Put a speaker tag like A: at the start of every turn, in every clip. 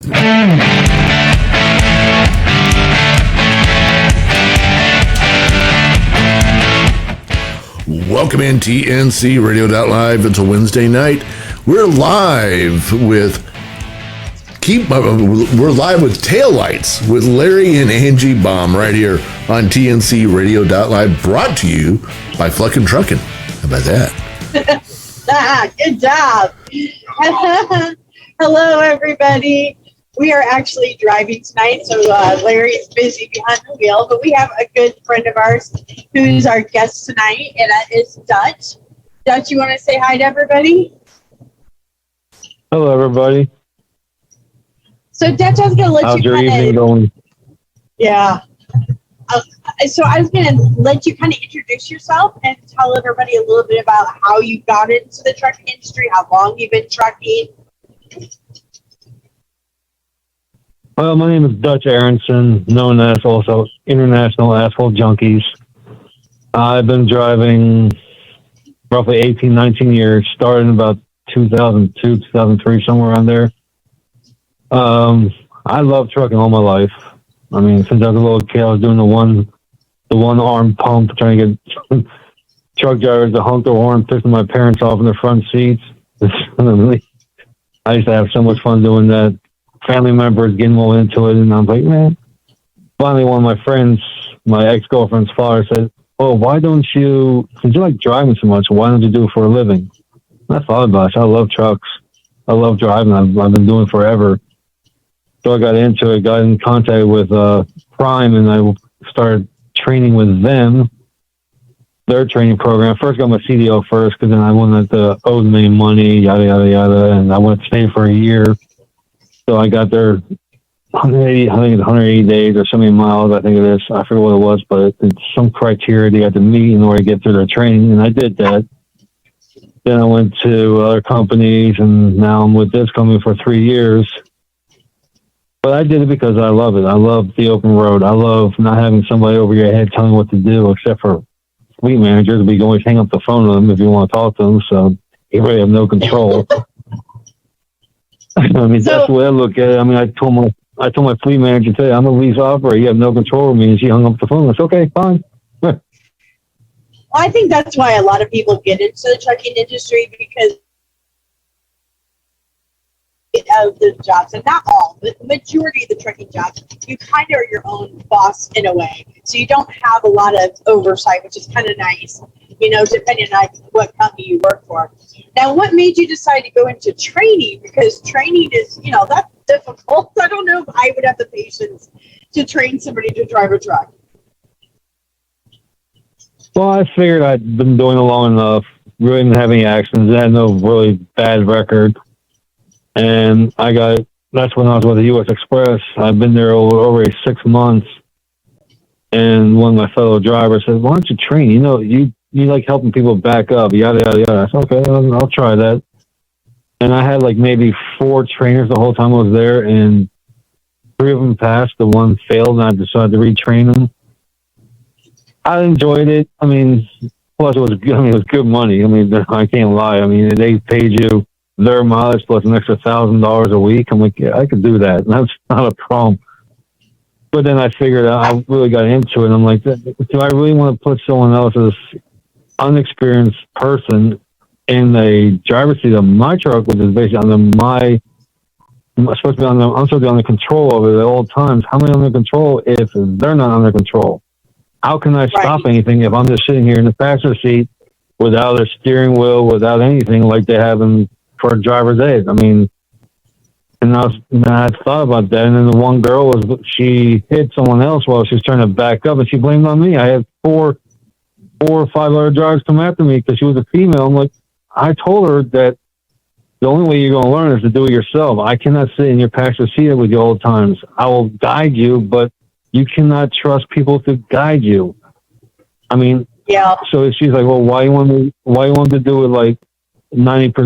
A: Welcome in TNC Radio.live. It's a Wednesday night. We're live with Taillights with Larry and Angie Baum right here on TNC Radio.live, brought to you by Fluckin' Truckin'. How about that?
B: Good job. Hello, everybody. We are actually driving tonight, so Larry is busy behind the wheel, but we have a good friend of ours who's our guest tonight, and that is Dutch. Dutch, you want to say hi to everybody?
C: Hello, everybody.
B: So, Dutch, I was going to let
C: How's
B: you
C: your evening going?
B: Yeah. So I was going to let you kind of introduce yourself and tell everybody a little bit about how you got into the trucking industry, how long you've been trucking.
C: Well, my name is Dutch Aronson, known as also International Asphalt Junkies. I've been driving roughly 18, 19 years, started in about 2002, 2003, somewhere around there. I love trucking all my life. I mean, since I was a little kid, I was doing the one arm pump, trying to get truck drivers to honk their horn, pissing my parents off in their front seats. I used to have so much fun doing that. Family members getting more into it, and I'm like, man. Finally, one of my friends, my ex-girlfriend's father, said, "Oh, why don't you, since you like driving so much, why don't you do it for a living?" And I thought about it. I love trucks. I love driving. I've been doing it forever. So I got into it, got in contact with Prime, and I started training with them, their training program. First got my CDO first, because then I wanted to owe them any money, yada, yada, yada, and I wanted to stay for a year. So I got there 180 days or so many miles, I think it is. I forget what it was, but it's some criteria they had to meet in order to get through their training, and I did that. Then I went to other companies, and now I'm with this company for 3 years. But I did it because I love it. I love the open road. I love not having somebody over your head telling you what to do, except for fleet managers. We can always hang up the phone with them if you want to talk to them, so you really have no control. I mean, that's the way I look at it. I mean, I told my fleet manager today, I'm a lease operator. You have no control of me. And she hung up the phone. It's okay, fine.
B: Well, I think that's why a lot of people get into the trucking industry, because of the jobs, and not all, but the majority of the trucking jobs, you kind of are your own boss in a way. So you don't have a lot of oversight, which is kind of nice, depending on what company you work for. Now, what made you decide to go into training? Because training is, that's difficult. I don't know if I would have the patience to train somebody to drive a truck.
C: Well, I figured I'd been doing it long enough, really didn't have any accidents, I had no really bad record. And that's when I was with the U.S. Express. I've been there over 6 months. And one of my fellow drivers said, "Why don't you train? You like helping people back up, yada, yada, yada." I said, "Okay, I'll try that." And I had like maybe 4 trainers the whole time I was there, and 3 of them passed. The one failed, and I decided to retrain them. I enjoyed it. I mean, plus it was good money. I mean, I can't lie. I mean, they paid you their mileage plus an extra $1,000 a week. I'm like, yeah, I could do that. That's not a problem. But then I figured out, I really got into it. And I'm like, do I really want to put someone else's unexperienced person in the driver's seat of my truck, which is basically I'm supposed to be under control of it at all times. How am I under control if they're not under control? How can I stop anything if I'm just sitting here in the passenger seat without a steering wheel, without anything like they have for a driver's aid? I mean, and I thought about that, and then the one girl she hit someone else while she was trying to back up, and she blamed on me. I had 4 or 5 other drivers come after me because she was a female. I'm like, I told her that the only way you're going to learn is to do it yourself. I cannot sit in your passenger seat with you all the times. I will guide you, but you cannot trust people to guide you. I mean, yeah. So she's like, "Well, why you want to do it like 90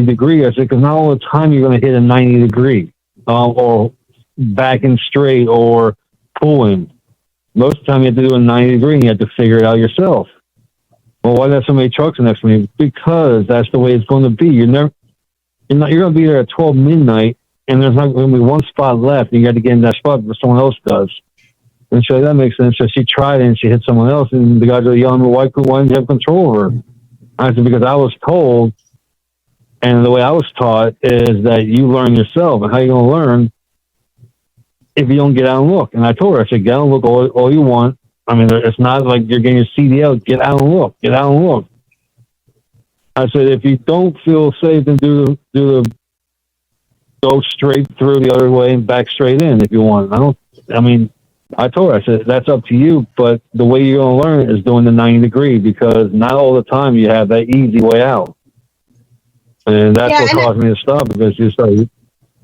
C: degree?" I said, "Because not all the time you're going to hit a 90 degree, or backing straight or pulling. Most of the time you have to do a 90 degree and you have to figure it out yourself." Well, why do I have so many trucks next to me? Because that's the way it's going to be. You're going to be there at 12 midnight and there's not going to be one spot left. You got to get in that spot before someone else does. And so that makes sense. So she tried it and she hit someone else, and the guys are yelling, "Why didn't you have control over her?" I said, because I was told, and the way I was taught is that you learn yourself. And how you going to learn if you don't get out and look? And I told her, I said, get out and look all you want. I mean, it's not like you're getting your CDL. Get out and look. Get out and look. I said, if you don't feel safe, then do the go straight through the other way and back straight in if you want. I told her, I said, that's up to you, but the way you're going to learn is doing the 90-degree, because not all the time you have that easy way out. And that's what caused me to stop, because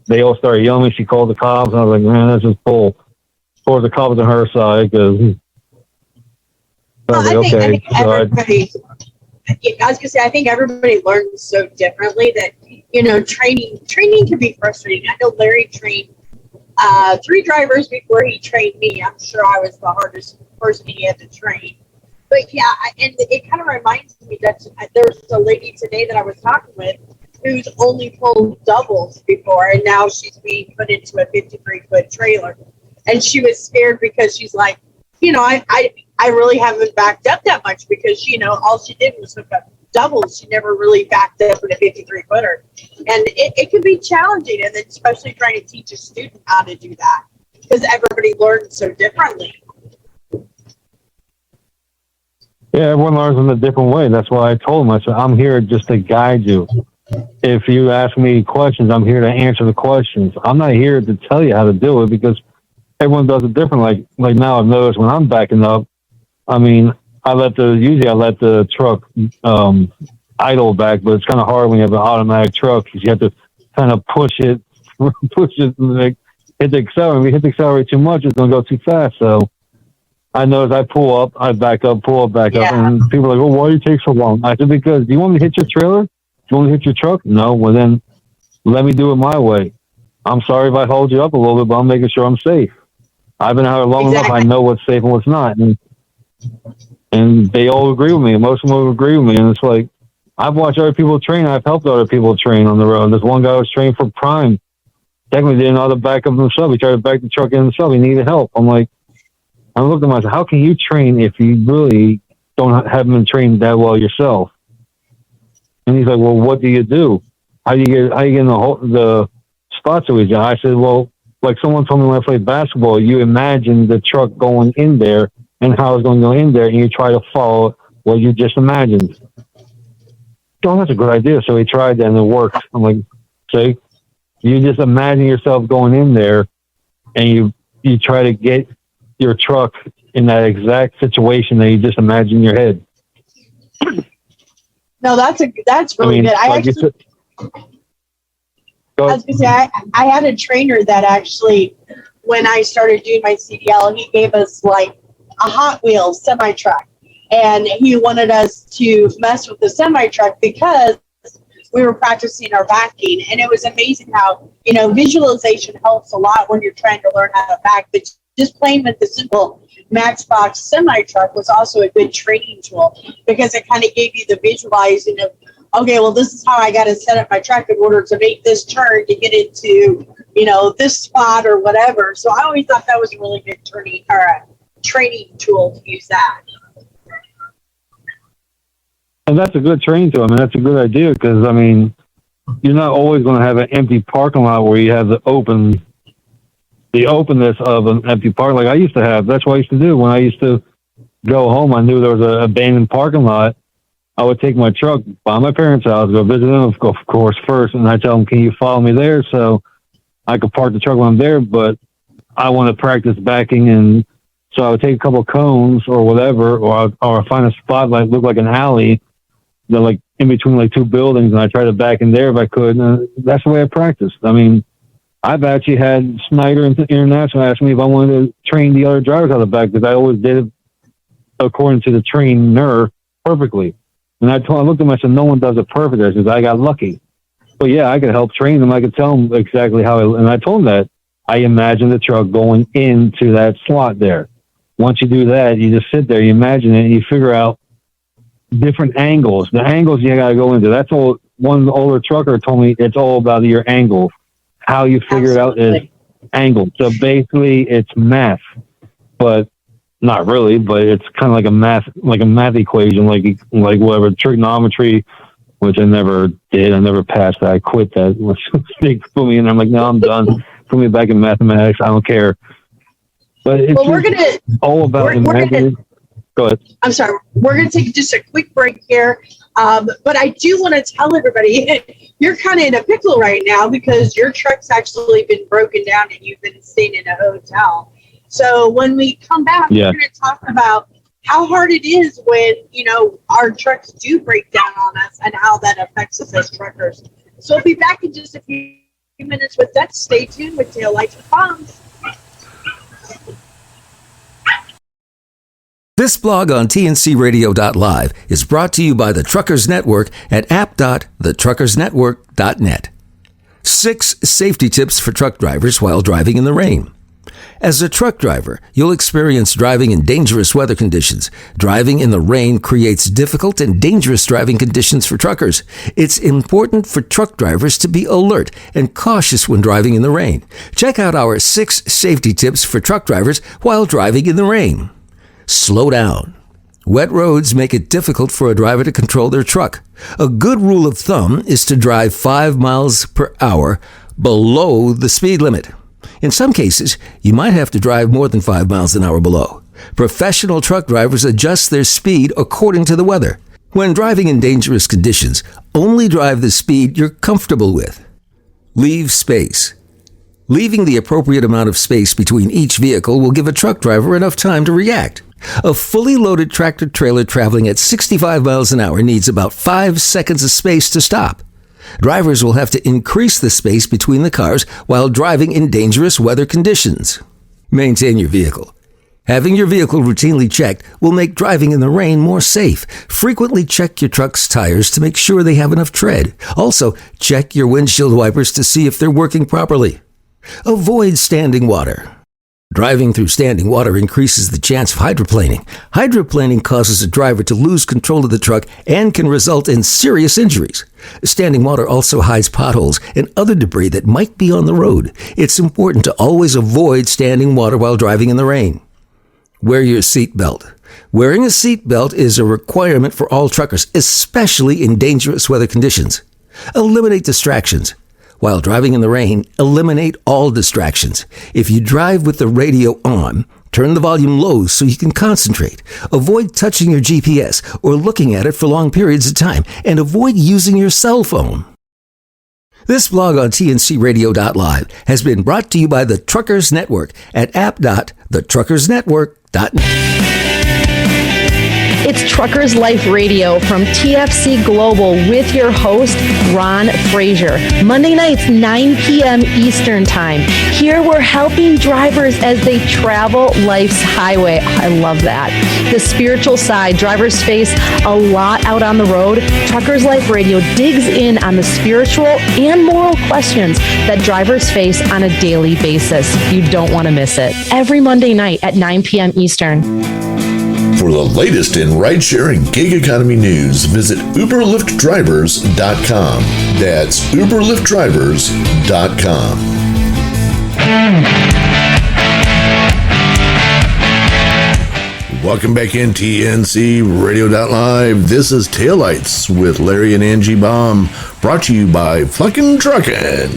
C: they all started yelling me. She called the cops, and I was like, man, that's just bull. Of course, the cops on her side, because
B: I think everybody, I was gonna say, I think everybody learns so differently that, you know, training can be frustrating. I know Larry trained 3 drivers before he trained me. I'm sure I was the hardest person he had to train. But yeah, and it kind of reminds me that there's a lady today that I was talking with who's only pulled doubles before, and now she's being put into a 53-foot trailer. And she was scared because she's like, you know, I really haven't backed up that much, because, you know, all she did was hook up doubles. She never really backed up in a 53-footer. And it can be challenging, and then especially trying to teach a student how to do that, because everybody learns so differently.
C: Yeah, everyone learns in a different way. That's why I told him, I said, I'm here just to guide you. If you ask me questions, I'm here to answer the questions. I'm not here to tell you how to do it, because everyone does it different. Like now I've noticed when I'm backing up, I mean, usually I let the truck idle back, but it's kind of hard when you have an automatic truck, because you have to kind of push it, like, hit the accelerator. If you hit the accelerator too much, it's going to go too fast. So I notice I pull up, I back up, pull up, back up, and people are like, well, why do you take so long? I said, because do you want me to hit your trailer? Do you want me to hit your truck? No, well then let me do it my way. I'm sorry if I hold you up a little bit, but I'm making sure I'm safe. I've been out here long enough, I know what's safe and what's not. And they all agree with me. Most of them agree with me. And it's like, I've watched other people train. I've helped other people train on the road. This one guy was trained for Prime. Technically didn't know how to back up himself. He tried to back the truck in himself. He needed help. I'm like, I looked at myself, how can you train if you really haven't been trained that well yourself? And he's like, well, what do you do? How do you get in the spots that we do? I said, well, like someone told me when I played basketball, you imagine the truck going in there and how it's going to go in there, and you try to follow what you just imagined. Oh, that's a good idea. So he tried that, and it worked. I'm like, see, you just imagine yourself going in there, and you try to get your truck in that exact situation that you just imagine in your head.
B: No, that's really good. I was going to say, I had a trainer that actually, when I started doing my CDL, he gave us like a Hot Wheels semi-truck, and he wanted us to mess with the semi-truck because we were practicing our backing. And it was amazing how, you know, visualization helps a lot when you're trying to learn how to back, but just playing with the simple Matchbox semi-truck was also a good training tool, because it kind of gave you the visualizing of, okay, well, this is how I got to set up my truck in order to make this turn to get into, you know, this spot or whatever. So I always thought that was a really good training tool to use that.
C: And that's a good training tool. I mean, that's a good idea, because, I mean, you're not always going to have an empty parking lot where you have the openness of an empty park like I used to have. That's what I used to do when I used to go home. I knew there was an abandoned parking lot. I would take my truck by my parents' house, go visit them, of course, first, and I tell them, can you follow me there so I could park the truck when I'm there, but I want to practice backing. And so I would take a couple of cones or whatever, or I find a spot like look like an alley, that like in between like 2 buildings, and I try to back in there if I could. And that's the way I practiced. I mean, I've actually had Snyder International ask me if I wanted to train the other drivers how to back, because I always did it according to the trainer perfectly. And I looked at him, I said, no one does it perfect. I said, I got lucky. But yeah, I could help train them. I could tell them exactly how, and I told him that I imagine the truck going into that slot there. Once you do that, you just sit there, you imagine it, and you figure out different angles. The angles you got to go into. That's all. One older trucker told me it's all about your angle. how you figure it out is angle. So basically, it's math, but not really. But it's kind of like a math equation, like whatever trigonometry, which I never did. I never passed that. I quit that. It was big for me, and I'm like, no, I'm done. Put me back in mathematics. I don't care. But it's all about Go ahead.
B: I'm sorry. We're going to take just a quick break here. But I do want to tell everybody, you're kind of in a pickle right now because your truck's actually been broken down and you've been staying in a hotel. So when we come back, we're going to talk about how hard it is when, our trucks do break down on us and how that affects us as truckers. So we'll be back in just a few minutes with that. Stay tuned with Taillights with Baums.
D: This blog on tncradio.live is brought to you by the Truckers Network at app.thetruckersnetwork.net. 6 safety tips for truck drivers while driving in the rain. As a truck driver, you'll experience driving in dangerous weather conditions. Driving in the rain creates difficult and dangerous driving conditions for truckers. It's important for truck drivers to be alert and cautious when driving in the rain. Check out our 6 safety tips for truck drivers while driving in the rain. Slow down. Wet roads make it difficult for a driver to control their truck. A good rule of thumb is to drive 5 miles per hour below the speed limit. In some cases, you might have to drive more than 5 miles an hour below. Professional truck drivers adjust their speed according to the weather. When driving in dangerous conditions, only drive the speed you're comfortable with. Leave space. Leaving the appropriate amount of space between each vehicle will give a truck driver enough time to react. A fully loaded tractor-trailer traveling at 65 miles an hour needs about 5 seconds of space to stop. Drivers will have to increase the space between the cars while driving in dangerous weather conditions. Maintain your vehicle. Having your vehicle routinely checked will make driving in the rain more safe. Frequently check your truck's tires to make sure they have enough tread. Also, check your windshield wipers to see if they're working properly. Avoid standing water. Driving through standing water increases the chance of hydroplaning. Hydroplaning causes a driver to lose control of the truck and can result in serious injuries. Standing water also hides potholes and other debris that might be on the road. It's important to always avoid standing water while driving in the rain. Wear your seatbelt. Wearing a seatbelt is a requirement for all truckers, especially in dangerous weather conditions. Eliminate distractions. While driving in the rain, eliminate all distractions. If you drive with the radio on, turn the volume low so you can concentrate. Avoid touching your GPS or looking at it for long periods of time, and avoid using your cell phone. This blog on tncradio.live has been brought to you by the Truckers Network at app.thetruckersnetwork.net.
E: It's Truckers Life Radio from TFC Global with your host, Ron Frazier. Monday nights, 9 p.m. Eastern Time. Here we're helping drivers as they travel life's highway. I love that. The spiritual side, drivers face a lot out on the road. Truckers Life Radio digs in on the spiritual and moral questions that drivers face on a daily basis. You don't want to miss it. Every Monday night at 9 p.m. Eastern.
A: For the latest in rideshare and gig economy news, visit uberliftdrivers.com. That's uberliftdrivers.com. Welcome back in TNC Radio.live. This is Taillights with Larry and Angie Baum, brought to you by Fluckin' Truckin'.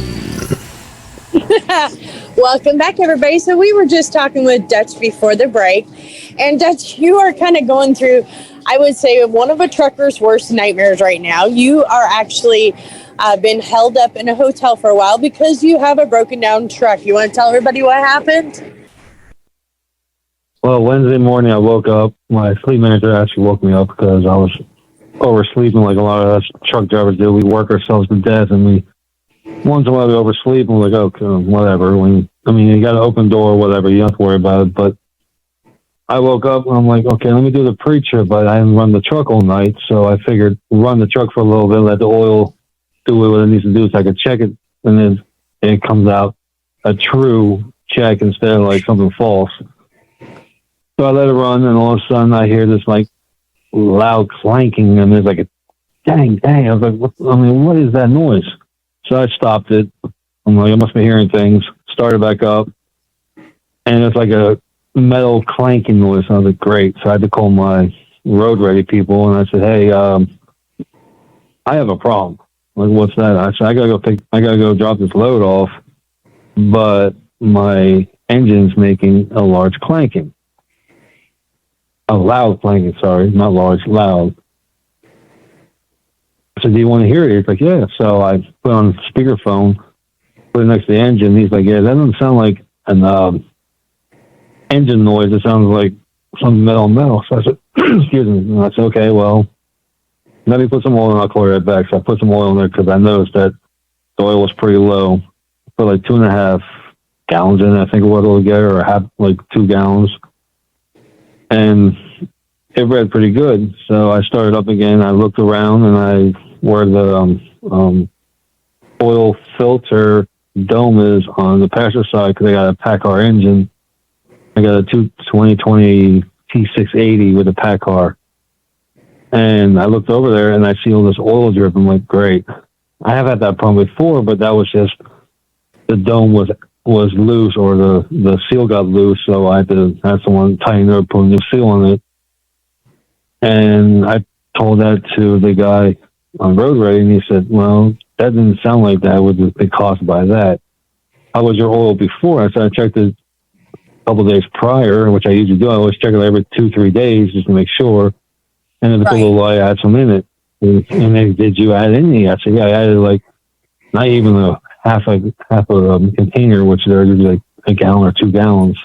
F: Welcome back, everybody. So we were just talking with Dutch before the break. And Dutch, you are kind of going through, I would say, one of a trucker's worst nightmares right now. You are actually been held up in a hotel for a while because you have a broken down truck. You want to tell everybody what happened?
C: Well, Wednesday morning I woke up. My sleep manager actually woke me up because I was oversleeping like a lot of us truck drivers do. We work ourselves to death, and once in a while we oversleep, and we're like, okay, whatever. You got an open door or whatever. You don't have to worry about it. But I woke up and I'm like, okay, let me do the preacher, but I didn't run the truck all night, so I figured run the truck for a little bit, let the oil do what it needs to do so I could check it, and then it comes out a true check instead of like something false. So I let it run, and all of a sudden I hear this like loud clanking, and there's like a dang. I was like, what is that noise? So I stopped it, I'm like, I must be hearing things. Started back up, and it's like a metal clanking noise. I was like, great. So I had to call my road ready people, and I said, hey, I have a problem. Like, what's that? I said, I gotta go drop this load off, but my engine's making a large clanking. A loud clanking, sorry, not large, loud. I said, do you want to hear it? He's like, yeah. So I put on speakerphone, put it next to the engine. He's like, yeah, that doesn't sound like an engine noise. It sounds like some metal. So I said, excuse me. And I said, okay, well, let me put some oil in. I'll call you right back. So I put some oil in there because I noticed that the oil was pretty low. Put like 2.5 gallons in it, I think it was altogether, or half, like 2 gallons. And it read pretty good. So I started up again. I looked around and where the oil filter dome is on the passenger side, because I got a Packard engine. I got a 2020 T680 with a Packard. And I looked over there and I see all this oil drip. I'm like, great. I have had that problem before, but that was just the dome was loose, or the seal got loose, so I had to have someone tighten it up, put a new seal on it. And I told that to the guy on Road Ready, and he said, well, that didn't sound like that would be caused by that. How was your oil before? I said, I checked it a couple of days prior, which I usually do. I always check it every 2-3 days just to make sure. And if it's a little low, I add some in it. And they, did you add any? I said, yeah, I added like not even a half a container, which they're usually like a gallon or 2 gallons.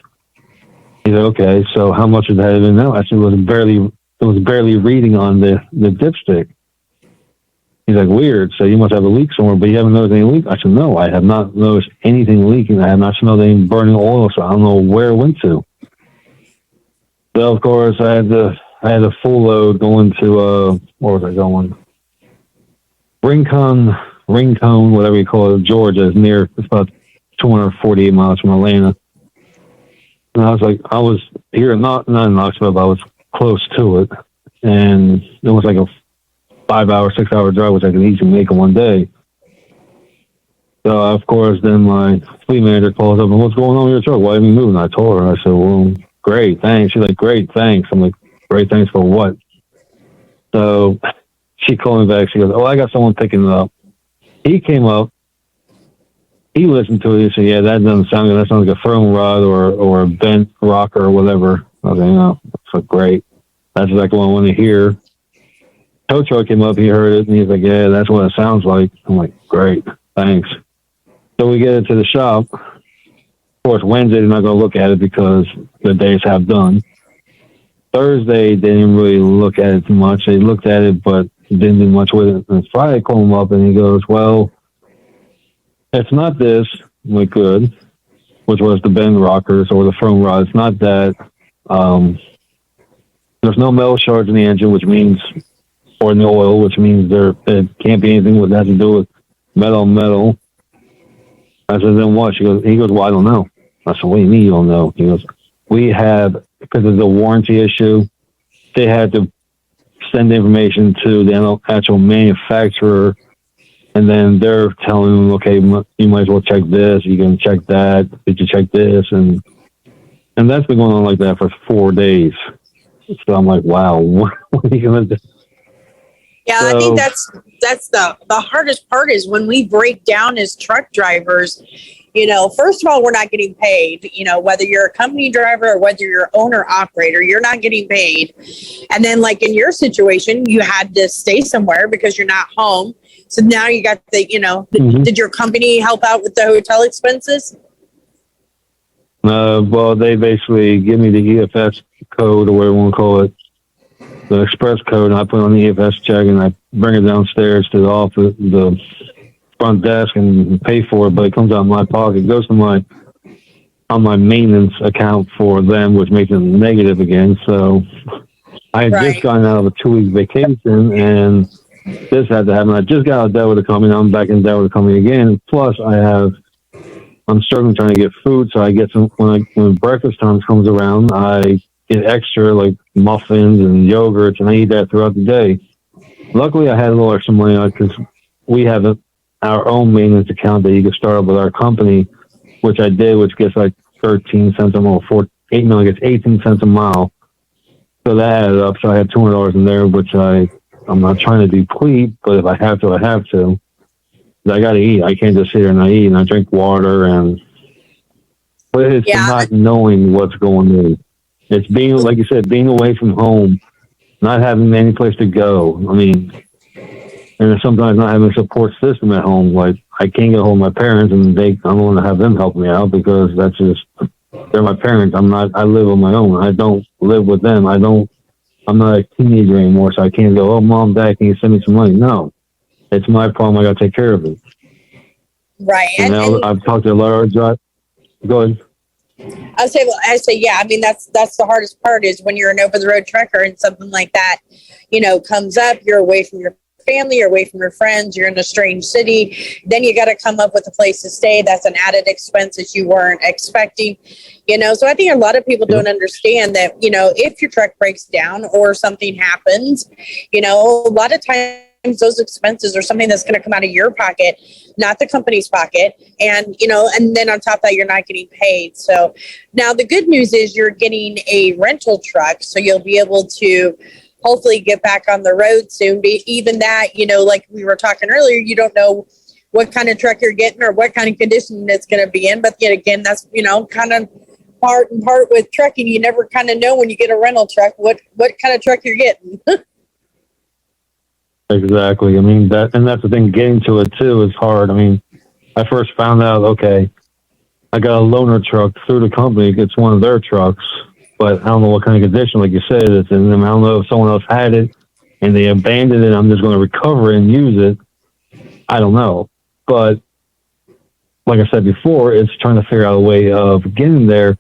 C: He said, okay, so how much is that in now? I said, it was barely reading on the dipstick. He's like, weird. So you must have a leak somewhere, but you haven't noticed any leak? I said, no, I have not noticed anything leaking. I have not smelled any burning oil, so I don't know where it went to. So of course I had a full load going to where was I going? Rincon, whatever you call it, Georgia. It's about 248 miles from Atlanta. And I was here, not in Knoxville, but I was close to it. And it was like a 5-hour, 6-hour drive, which I could easily make in one day. So, of course, then my fleet manager calls up, and what's going on with your truck? Why are you moving? I told her. I said, well, great, thanks. She's like, great, thanks. I'm like, great, thanks for what? So she called me back. She goes, oh, I got someone picking it up. He came up. He listened to it. He said, yeah, that doesn't sound good. That sounds like a throwing rod or a bent rocker or whatever. I was like, oh, that's great. That's exactly what I want to hear. Tow truck came up. He heard it, and he's like, yeah, that's what it sounds like. I'm like, great, thanks. So we get it to the shop. Of course, Wednesday, they're not going to look at it because the day's half done. Thursday, they didn't really look at it too much. They looked at it, but didn't do much with it. And Friday, I called him up, and he goes, well, it's not this. I'm like, good, which was the bend rockers or the foam rod. It's not that. There's no metal shards in the engine, which means, or in the oil, which means it can't be anything that has to do with metal. I said, then what? He goes, well, I don't know. I said, what do you mean you don't know? He goes, we have, because of the warranty issue, they had to send the information to the actual manufacturer, and then they're telling them, okay, you might as well check this, you can check that, did you check this? And that's been going on like that for 4 days. So I'm like, wow, what are you going to do?
F: Yeah, I think that's the hardest part is when we break down as truck drivers. First of all, we're not getting paid. Whether you're a company driver or whether you're owner operator, you're not getting paid. And then, like in your situation, you had to stay somewhere because you're not home. So now you got did your company help out with the hotel expenses?
C: Well, they basically give me the EFS code, or whatever you want to call it, the express code, and I put on the EFS check, and I bring it downstairs to the office, the front desk, and pay for it. But it comes out of my pocket. It goes to on my maintenance account for them, which makes it negative again. So I had just gotten out of a 2-week vacation, and this had to happen. I just got out of debt with the company. Now I'm back in debt with the company again. Plus, I'm struggling trying to get food, so I get some when breakfast time comes around. I get extra like muffins and yogurts, and I eat that throughout the day. Luckily, I had a little extra money on because we have our own maintenance account that you could start up with our company, which I did, which gets like 13 cents a mile, 8 million gets 18 cents a mile. So that added up. So I had $200 in there, which I'm not trying to deplete, but if I have to, I have to. I got to eat. I can't just sit here and not eat, and I drink water. But it's not knowing what's going on. It's being, like you said, being away from home, not having any place to go. I mean, and sometimes not having a support system at home. Like, I can't get hold of my parents, and I don't want to have them help me out because they're my parents. I live on my own. I don't live with them. I'm not a teenager anymore, so I can't go, oh, Mom, Dad, can you send me some money? No. It's my problem. I got to take care of it.
F: Right.
C: And now I've talked to a lot of guys. Go ahead.
F: I say, yeah. I mean, that's the hardest part is when you're an over the road trucker and something like that, comes up. You're away from your family, you're away from your friends, you're in a strange city. Then you got to come up with a place to stay. That's an added expense that you weren't expecting. So I think a lot of people don't understand that, if your truck breaks down or something happens, a lot of times those expenses are something that's going to come out of your pocket, not the company's pocket. And, and then on top of that, you're not getting paid. So now the good news is you're getting a rental truck. So you'll be able to hopefully get back on the road soon. But even that, like we were talking earlier, you don't know what kind of truck you're getting or what kind of condition it's going to be in. But yet again, that's, kind of part and part with trucking. You never kind of know when you get a rental truck, what kind of truck you're getting.
C: Exactly. I mean, that's the thing, getting to it too is hard. I mean, I first found out, okay, I got a loaner truck through the company. It's one of their trucks, but I don't know what kind of condition, like you said, it's in them. I don't know if someone else had it and they abandoned it. I'm just going to recover it and use it. I don't know. But like I said before, it's trying to figure out a way of getting there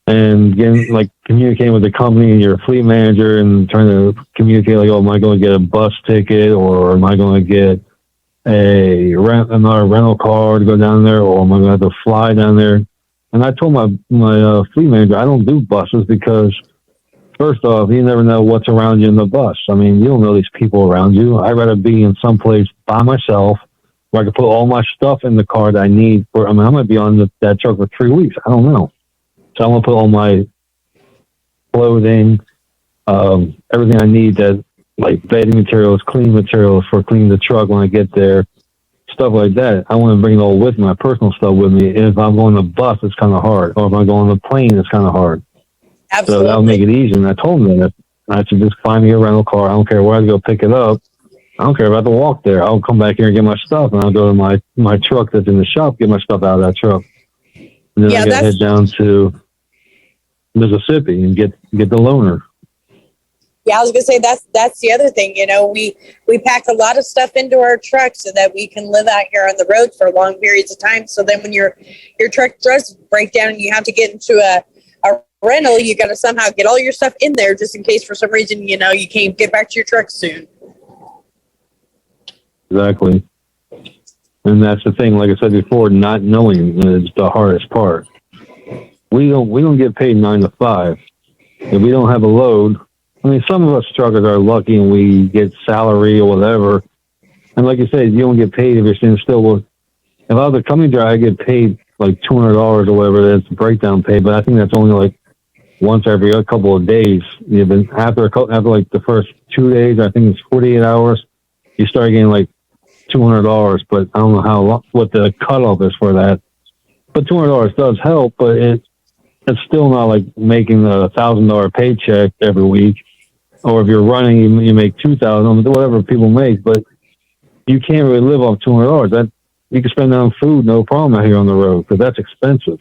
C: and getting, like, communicating with the company and your fleet manager and trying to communicate, like, oh, am I going to get a bus ticket or am I going to get another rental car to go down there, or am I going to have to fly down there? And I told my fleet manager, I don't do buses because, first off, you never know what's around you in the bus. I mean, you don't know these people around you. I'd rather be in some place by myself where I can put all my stuff in the car that I need. I might be on that truck for 3 weeks. I don't know. So I want to put all my clothing, everything I need, that, like bedding materials, cleaning materials for cleaning the truck when I get there, stuff like that. I want to bring it all with me, my personal stuff with me. And if I'm going on the bus, it's kind of hard. Or if I'm going on the plane, it's kind of hard.
F: Absolutely.
C: So that'll make it easy. And I told them that I should just find me a rental car. I don't care where I go pick it up. I don't care if I have to walk there. I'll come back here and get my stuff, and I'll go to my truck that's in the shop, get my stuff out of that truck. And then I gotta head down to Mississippi and get the loaner.
F: Yeah, I was gonna say that's the other thing. We pack a lot of stuff into our truck so that we can live out here on the road for long periods of time. So then when your truck does break down and you have to get into a rental, you got to somehow get all your stuff in there just in case for some reason you can't get back to your truck soon. Exactly.
C: And that's the thing, like I said before, not knowing is the hardest part. We don't get paid 9 to 5. If we don't have a load, I mean, some of us truckers are lucky and we get salary or whatever. And like you said, you don't get paid if you're staying still. Well, if I was a company driver, I get paid like $200 or whatever. That's breakdown pay, but I think that's only like once every couple of days. Even after like the first 2 days, I think it's 48 hours, you start getting like $200. But I don't know what the cutoff is for that. But $200 does help, but it's still not like making a $1,000 paycheck every week. Or if you're running, you make $2,000, whatever people make. But you can't really live off $200. That you can spend that on food, no problem, out here on the road, because that's expensive.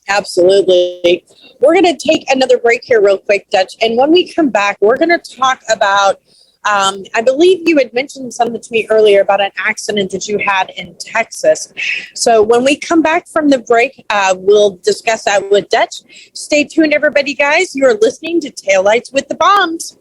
F: Absolutely. We're going to take another break here real quick, Dutch. And when we come back, we're going to talk about, I believe you had mentioned something to me earlier about an accident that you had in Texas. So when we come back from the break, we'll discuss that with Dutch. Stay tuned, everybody, guys. You're listening to Taillights with the Baums.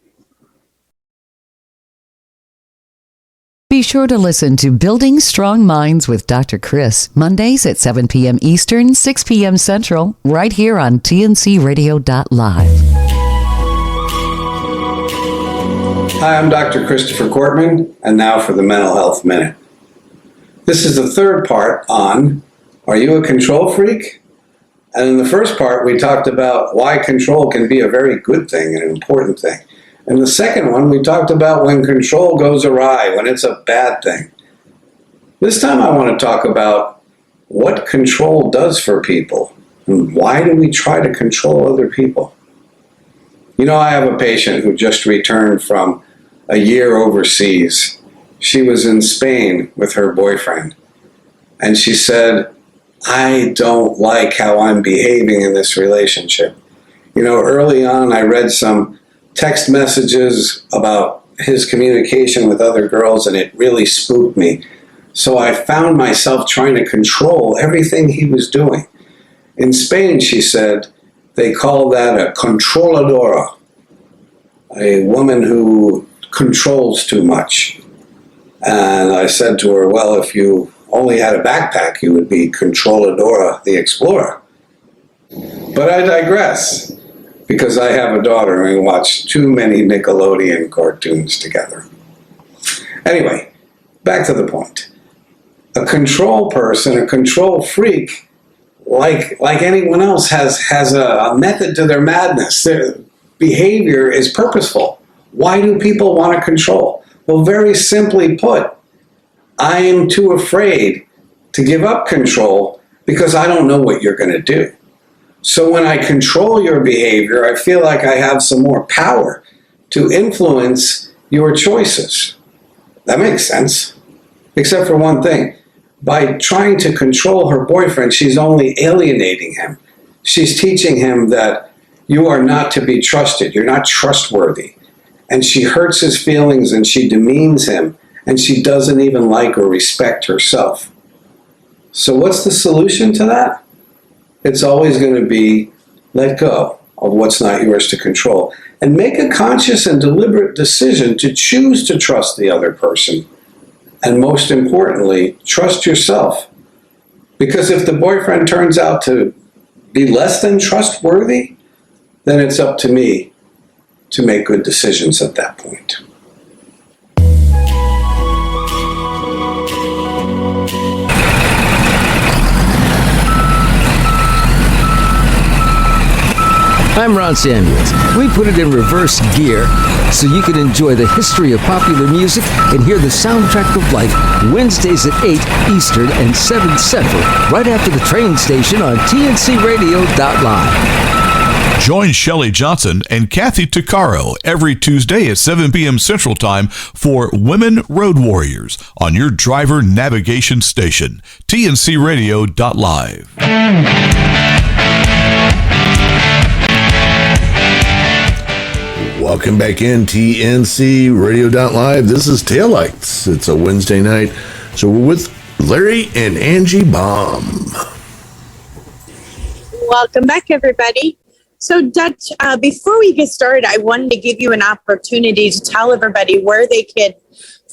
G: Be sure to listen to Building Strong Minds with Dr. Chris, Mondays at 7 p.m. Eastern, 6 p.m. Central, right here on tncradio.live.
H: Hi, I'm Dr. Christopher Cortman, and now for the Mental Health Minute. This is the third part on, are you a control freak? And in the first part, we talked about why control can be a very good thing and an important thing. And the second one, we talked about when control goes awry, when it's a bad thing. This time I want to talk about what control does for people and why do we try to control other people? You know, I have a patient who just returned from a year overseas. She was in Spain with her boyfriend, and she said, I don't like how I'm behaving in this relationship. You know, early on I read some text messages about his communication with other girls, and it really spooked me. So I found myself trying to control everything he was doing. In Spain, she said, they call that a controladora, a woman who controls too much. And I said to her, well, if you only had a backpack, you would be Controladora the Explorer. But I digress, because I have a daughter and we watch too many Nickelodeon cartoons together. Anyway, back to the point. A control person, a control freak, like anyone else, has a method to their madness. Their behavior is purposeful. Why do people want to control? Well, very simply put, I am too afraid to give up control because I don't know what you're going to do. So when I control your behavior, I feel like I have some more power to influence your choices. That makes sense. Except for one thing. By trying to control her boyfriend, she's only alienating him. She's teaching him that you are not to be trusted. You're not trustworthy. And she hurts his feelings and she demeans him. And she doesn't even like or respect herself. So what's the solution to that? It's always going to be let go of what's not yours to control and make a conscious and deliberate decision to choose to trust the other person. And most importantly, trust yourself. Because if the boyfriend turns out to be less than trustworthy, then it's up to me to make good decisions at that point.
D: I'm Ron Samuels. We put it in reverse gear so you can enjoy the history of popular music and hear the soundtrack of life Wednesdays at 8 Eastern and 7 Central, right after the train station on tncradio.live.
I: Join Shelley Johnson and Kathy Tuccaro every Tuesday at 7 p.m. Central Time for Women Road Warriors on your driver navigation station, tncradio.live.
A: Welcome back in TNC Radio.live. This is Taillights. It's a Wednesday night. So we're with Larry and Angie Baum.
F: Welcome back, everybody. So, Dutch, before we get started, I wanted to give you an opportunity to tell everybody where they could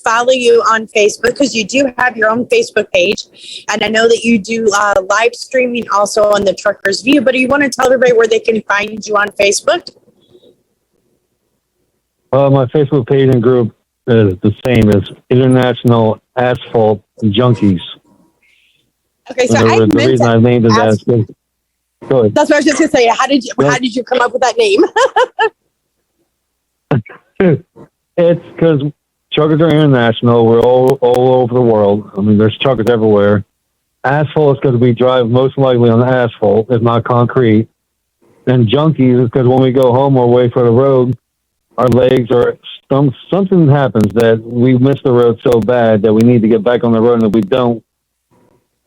F: follow you on Facebook, because you do have your own Facebook page. And I know that you do live streaming also on the Truckers View, but you want to tell everybody where they can find you on Facebook?
C: My Facebook page and group is the same as International Asphalt Junkies.
F: Okay, so
C: the reason I named it that. Go ahead.
F: That's what I was just going to say. How did you come up with that name?
C: It's because truckers are international. We're all over the world. I mean, there's truckers everywhere. Asphalt is because we drive most likely on asphalt, if not concrete. And junkies is because when we go home or away for the road, our legs or something happens that we miss the road so bad that we need to get back on the road, and if we don't,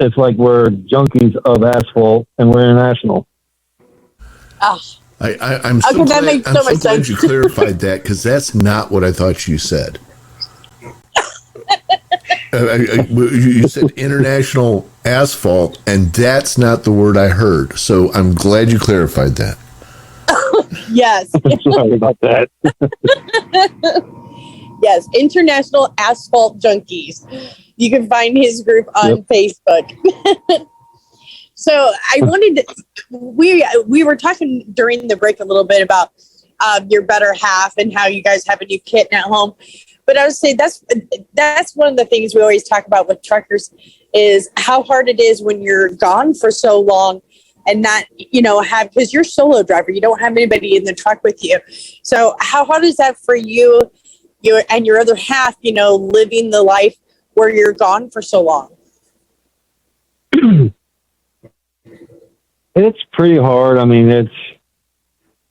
C: it's like we're junkies of asphalt and we're international.
F: Oh.
A: I'm so glad you clarified that, because that's not what I thought you said. You said international asphalt, and that's not the word I heard. So I'm glad you clarified that.
F: Yes.
C: Sorry about that.
F: Yes, International Asphalt Junkies. You can find his group on Facebook. So I wanted to, we were talking during the break a little bit about your better half and how you guys have a new kitten at home. But I would say that's one of the things we always talk about with truckers is how hard it is when you're gone for so long and not, because you're a solo driver, you don't have anybody in the truck with you. So how hard is that for you and your other half, living the life where you're gone for so long?
C: It's pretty hard. I mean,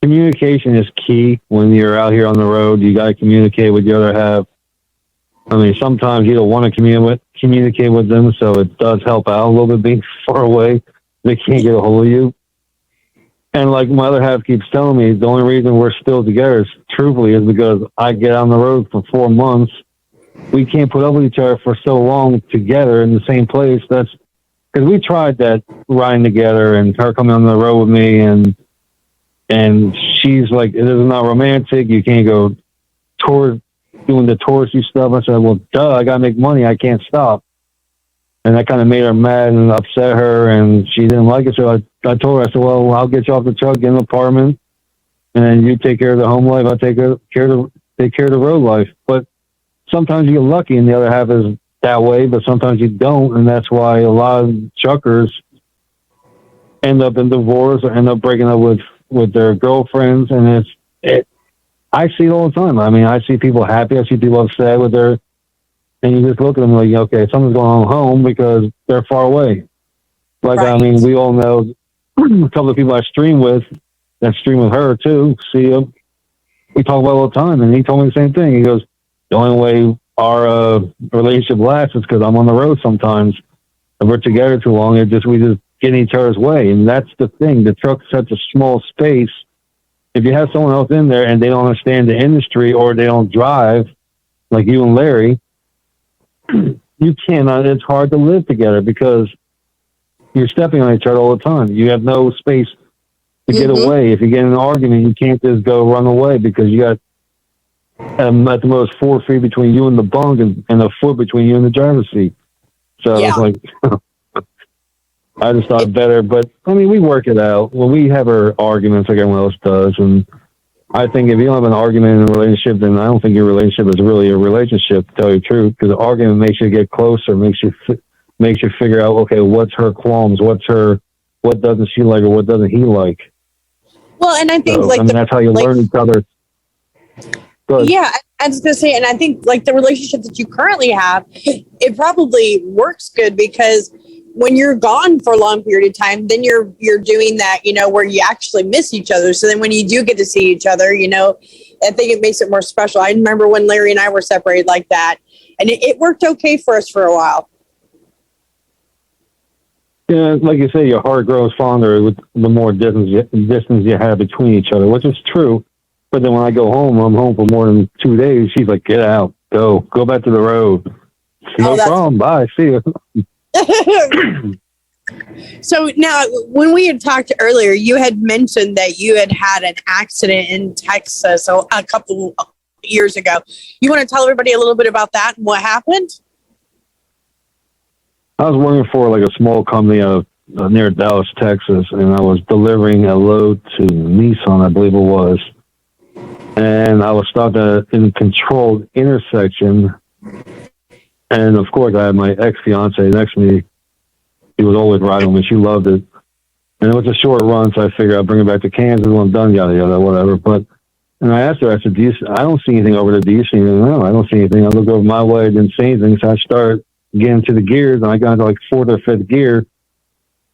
C: communication is key when you're out here on the road. You got to communicate with the other half. I mean, sometimes you don't want to communicate with them, so it does help out a little bit being far away. They can't get a hold of you. And like my other half keeps telling me, the only reason we're still together is because I get on the road for 4 months. We can't put up with each other for so long together in the same place. That's because we tried that riding together and her coming on the road with me, and she's like, it is not romantic. You can't go doing the touristy stuff. I said, well, duh, I got to make money. I can't stop. And that kind of made her mad and upset her, and she didn't like it. So I told her, I said, well, I'll get you off the truck, get an apartment, and you take care of the home life. I'll take care of the road life. But sometimes you get lucky, and the other half is that way, but sometimes you don't, and that's why a lot of truckers end up in divorce or end up breaking up with their girlfriends, and I see it all the time. I mean, I see people happy, I see people upset with their, and you just look at them like, okay, something's going on at home because they're far away. Like, right. I mean, we all know a couple of people I stream with that stream with her too. See him. We talk about it all the time, and he told me the same thing. He goes, the only way our relationship lasts is because I'm on the road sometimes. If we're together too long, we just get in each other's way. And that's the thing. The truck's such a small space. If you have someone else in there and they don't understand the industry or they don't drive, like you and Larry, you cannot, it's hard to live together because you're stepping on each other all the time. You have no space to get away. If you get in an argument, you can't just go run away because you got at the most 4 feet between you and the bunk and a foot between you and the driver's seat. So it's like, I just thought better, but I mean, we work it out. Well, we have our arguments like everyone else does. And I think if you don't have an argument in a relationship, then I don't think your relationship is really a relationship, to tell you the truth, because the argument makes you get closer, makes you figure out, okay, what's her qualms? What doesn't she like or what doesn't he like?
F: Well, and I think
C: that's how you learn each other.
F: Yeah, I was going to say, and I think like the relationship that you currently have, it probably works good because when you're gone for a long period of time, then you're doing that, where you actually miss each other. So then when you do get to see each other, I think it makes it more special. I remember when Larry and I were separated like that, and it worked okay for us for a while.
C: Yeah, like you say, your heart grows fonder with the more distance you have between each other, which is true. But then when I go home, I'm home for more than 2 days. She's like, get out, go back to the road. No problem. Bye. See you.
F: So now, when we had talked earlier, you had mentioned that you had an accident in Texas a couple years ago. You want to tell everybody a little bit about that and what happened?
C: I was working for like a small company near Dallas, Texas, and I was delivering a load to Nissan, I believe it was. And I was stopped in a controlled intersection. And of course, I had my ex-fiance next to me. She was always riding with me. She loved it. And it was a short run, so I figured I'd bring it back to Kansas when I'm done, yada, yada, whatever. And I asked her, I said, I don't see anything over there. Do you see anything? No, I don't see anything. I looked over my way, didn't see anything. So I started getting to the gears, and I got into like 4th or 5th gear.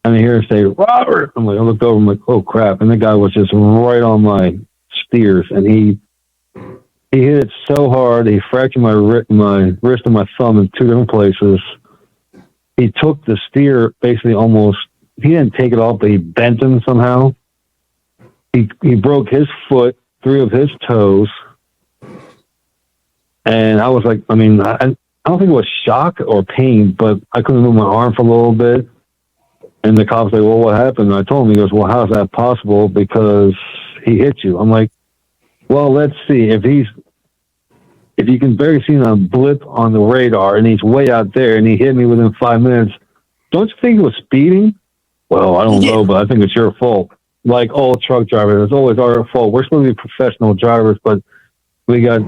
C: And I hear her say, Robert. I looked over, I'm like, oh, crap. And the guy was just right on my steers, and he hit it so hard, he fractured my wrist and my thumb in 2 different places. He took the steer basically he didn't take it off, but he bent him somehow. He broke his foot, 3 of his toes. And I was like, I don't think it was shock or pain, but I couldn't move my arm for a little bit. And the cop's like, well, what happened? And I told him, he goes, well, how's that possible? Because he hit you. I'm like, well, let's see. If you can barely see a blip on the radar and he's way out there and he hit me within 5 minutes, don't you think he was speeding? Well, I don't know, but I think it's your fault. Like all truck drivers, it's always our fault. We're supposed to be professional drivers, but we got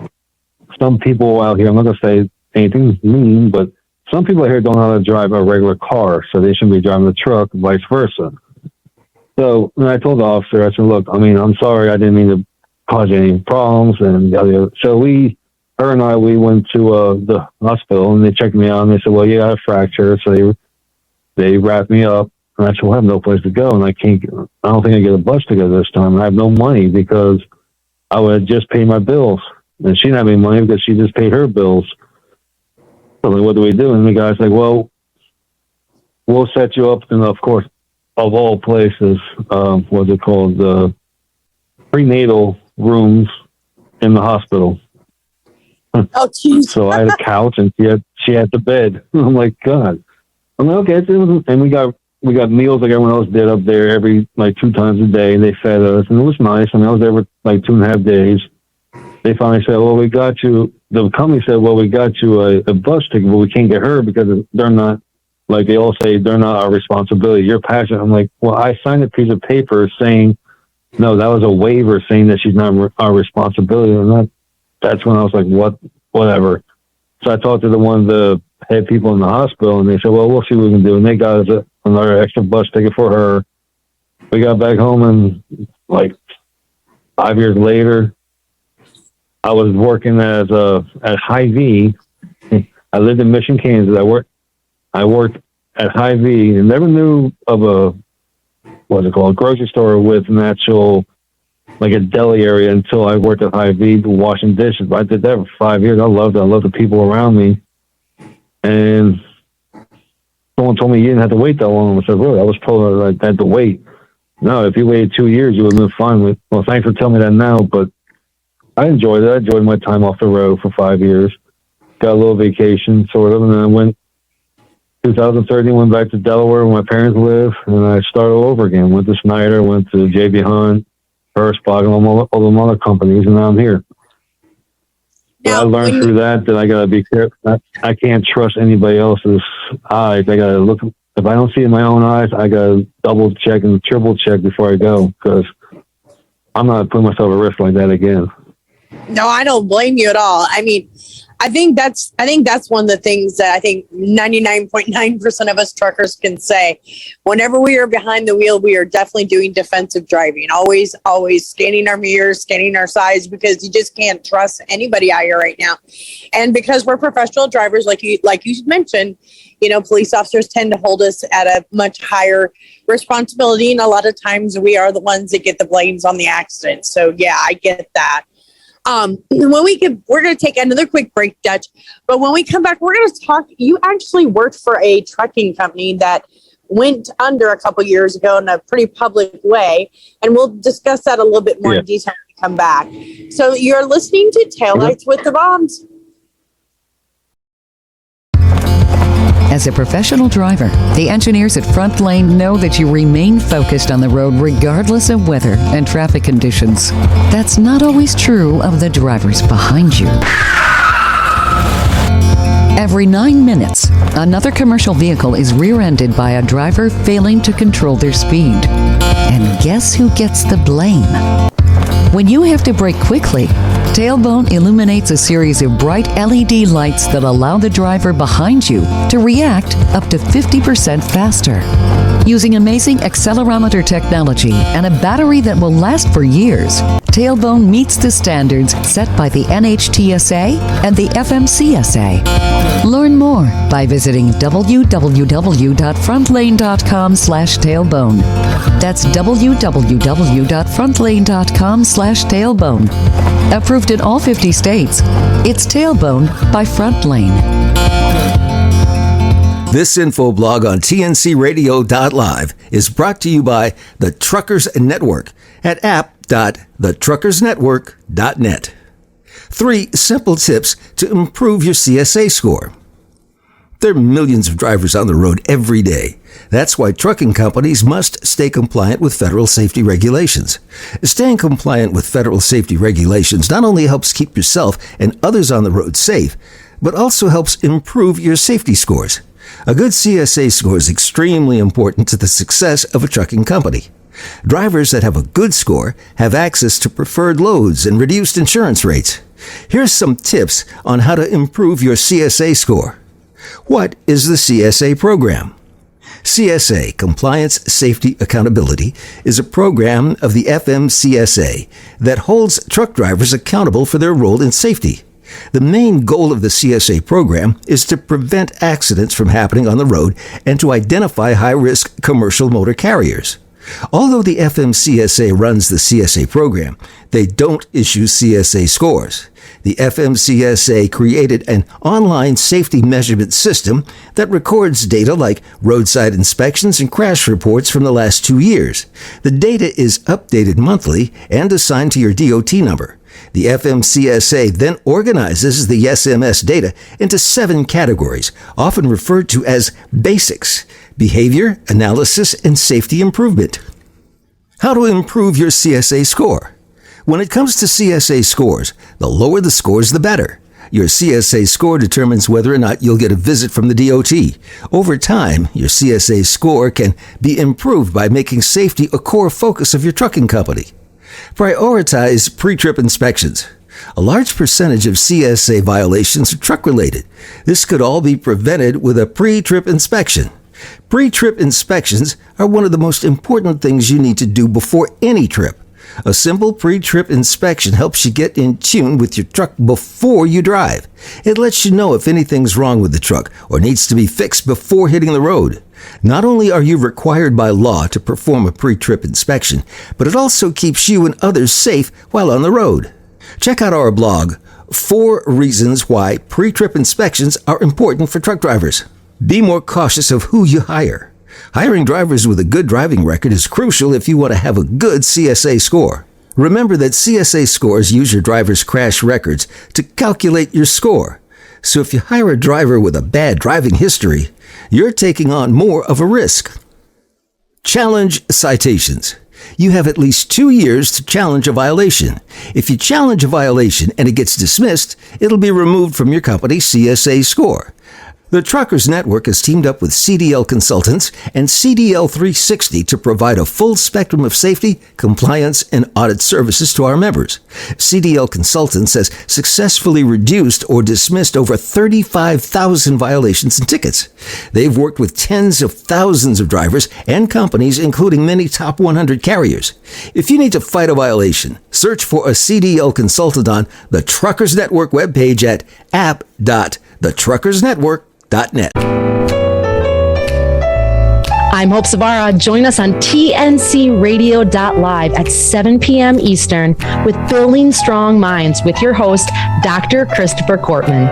C: some people out here, I'm not going to say anything mean, but some people here don't know how to drive a regular car, so they shouldn't be driving the truck, vice versa. So when I told the officer, I said, look, I mean, I'm sorry, I didn't mean to cause you any problems. And so her and I, we went to the hospital, and they checked me out, and they said, well, you got a fracture. So they wrapped me up, and I said, well, I have no place to go, and I don't think I get a bus to go this time. And I have no money because I would have just paid my bills. And she didn't have any money because she just paid her bills. So like, what do we do? And the guy's like, well, we'll set you up, and of course, of all places, what's it called? The prenatal rooms in the hospital.
F: Oh, geez.
C: So I had a couch, and she had the bed. I'm like, God. I'm like, okay. And we got meals like everyone else did up there every, like 2 times a day. They fed us, and it was nice. I mean, I was there for like 2.5 days. They finally said, well, we got you. The company said, well, we got you a bus ticket, but we can't get her because they're not, like they all say, they're not our responsibility. You're passionate. I'm like, well, I signed a piece of paper saying, no, that was a waiver saying that she's not our responsibility. And that's when I was like, whatever. So I talked to one of the head people in the hospital, and they said, well, we'll see what we can do. And they got us another extra bus ticket for her. We got back home, and like 5 years later, I was working at Hy-Vee. I lived in Mission, Kansas. I worked at Hy-Vee and never knew of a grocery store with an actual, like a deli area until I worked at Hy-Vee washing dishes. I did that for 5 years. I loved it. I loved the people around me. And someone told me you didn't have to wait that long. I said, really? I was told I had to wait. No, if you waited 2 years, you would have been fine. Well, thanks for telling me that now, but I enjoyed it. I enjoyed my time off the road for 5 years. Got a little vacation, sort of, and then I went 2013, went back to Delaware where my parents live, and I started all over again. Went to Snyder, went to J.B. Hunt, First Block, and all them other companies, and now I'm here. But I learned through that I got to be careful. I can't trust anybody else's eyes. I got to look. If I don't see it in my own eyes, I got to double check and triple check before I go, because I'm not putting myself at risk like that again.
F: No, I don't blame you at all. I mean, I think that's one of the things that I think 99.9% of us truckers can say. Whenever we are behind the wheel, we are definitely doing defensive driving. Always scanning our mirrors, scanning our sides, because you just can't trust anybody out here right now. And because we're professional drivers, like you mentioned, police officers tend to hold us at a much higher responsibility, and a lot of times we are the ones that get the blames on the accident. So yeah, I get that. We're going to take another quick break, Dutch. But when we come back, we're going to talk. You actually worked for a trucking company that went under a couple years ago in a pretty public way. And we'll discuss that a little bit more in detail when we come back. So you're listening to Taillights with the Baums.
G: As a professional driver, the engineers at Front Lane know that you remain focused on the road regardless of weather and traffic conditions. That's not always true of the drivers behind you. Every 9 minutes, another commercial vehicle is rear-ended by a driver failing to control their speed. And guess who gets the blame? When you have to brake quickly, Tailbone illuminates a series of bright LED lights that allow the driver behind you to react up to 50% faster. Using amazing accelerometer technology and a battery that will last for years, Tailbone meets the standards set by the NHTSA and the FMCSA. Learn more by visiting www.frontlane.com/tailbone. That's www.frontlane.com/tailbone. Approved in all 50 states. It's Tailbone by Front Lane.
D: This info blog on tncradio.live is brought to you by the Truckers Network at app.thetruckersnetwork.net. 3 simple tips to improve your CSA score. There are millions of drivers on the road every day. That's why trucking companies must stay compliant with federal safety regulations. Staying compliant with federal safety regulations not only helps keep yourself and others on the road safe, but also helps improve your safety scores. A good CSA score is extremely important to the success of a trucking company. Drivers that have a good score have access to preferred loads and reduced insurance rates. Here's some tips on how to improve your CSA score. What is the CSA program? CSA, Compliance, Safety, Accountability, is a program of the FMCSA that holds truck drivers accountable for their role in safety. The main goal of the CSA program is to prevent accidents from happening on the road and to identify high-risk commercial motor carriers. Although the FMCSA runs the CSA program, they don't issue CSA scores. The FMCSA created an online safety measurement system that records data like roadside inspections and crash reports from the last 2 years. The data is updated monthly and assigned to your DOT number. The FMCSA then organizes the SMS data into 7 categories, often referred to as basics: behavior, analysis, and safety improvement. How to improve your CSA score? When it comes to CSA scores, the lower the scores, the better. Your CSA score determines whether or not you'll get a visit from the DOT. Over time, your CSA score can be improved by making safety a core focus of your trucking company. Prioritize pre-trip inspections. A large percentage of CSA violations are truck-related. This could all be prevented with a pre-trip inspection. Pre-trip inspections are one of the most important things you need to do before any trip. A simple pre-trip inspection helps you get in tune with your truck before you drive. It lets you know if anything's wrong with the truck or needs to be fixed before hitting the road. Not only are you required by law to perform a pre-trip inspection, but it also keeps you and others safe while on the road. Check out our blog, 4 Reasons Why Pre-Trip Inspections Are Important for Truck Drivers. Be more cautious of who you hire. Hiring drivers with a good driving record is crucial if you want to have a good CSA score. Remember that CSA scores use your driver's crash records to calculate your score. So if you hire a driver with a bad driving history, you're taking on more of a risk. Challenge citations. You have at least 2 years to challenge a violation. If you challenge a violation and it gets dismissed, it'll be removed from your company's CSA score. The Truckers Network has teamed up with CDL Consultants and CDL 360 to provide a full spectrum of safety, compliance, and audit services to our members. CDL Consultants has successfully reduced or dismissed over 35,000 violations and tickets. They've worked with tens of thousands of drivers and companies, including many top 100 carriers. If you need to fight a violation, search for a CDL Consultant on the Truckers Network webpage at app.thetruckersnetwork.net.
E: I'm Hope Savara. Join us on tncradio.live at 7 p.m. Eastern with Building Strong Minds with your host, Dr. Christopher Cortman.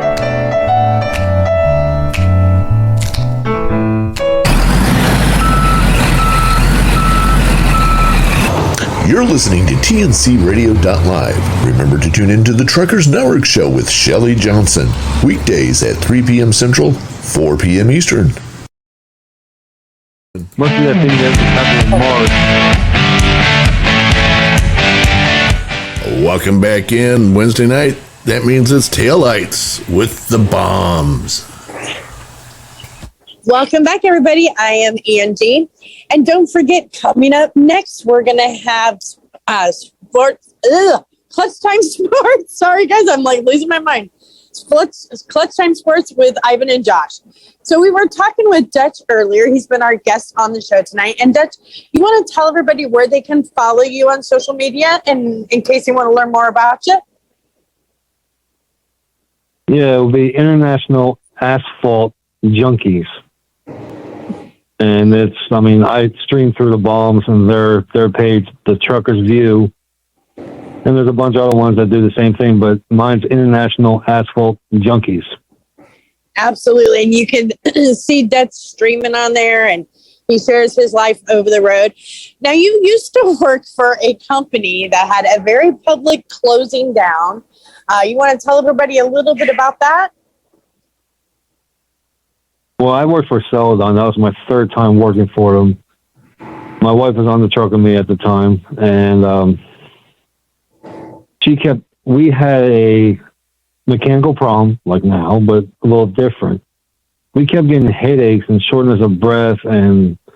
A: You're listening to TNCRadio.live. Remember to tune into the Truckers Network Show with Shelley Johnson. Weekdays at 3 p.m. Central, 4 p.m. Eastern.
C: Must be that thing that happened in March.
A: Welcome back in Wednesday night. That means it's Taillights with the Baums.
F: Welcome back, everybody. I am Angie. And don't forget, coming up next, we're going to have sports, Clutch Time Sports. Sorry, guys, I'm like losing my mind. Clutch Time Sports with Ivan and Josh. So we were talking with Dutch earlier. He's been our guest on the show tonight. And Dutch, you want to tell everybody where they can follow you on social media and in case they want to learn more about you?
C: Yeah, it will be International Asphalt Junkies. And I stream through the Baums and their page, the Truckers View. And there's a bunch of other ones that do the same thing, but mine's International Asphalt Junkies.
F: Absolutely. And you can see Dutch streaming on there, and he shares his life over the road. Now, you used to work for a company that had a very public closing down. You want to tell everybody a little bit about that?
C: Well, I worked for Celadon. That was my 3rd time working for them. My wife was on the truck with me at the time, and we had a mechanical problem like now, but a little different. We kept getting headaches and shortness of breath and a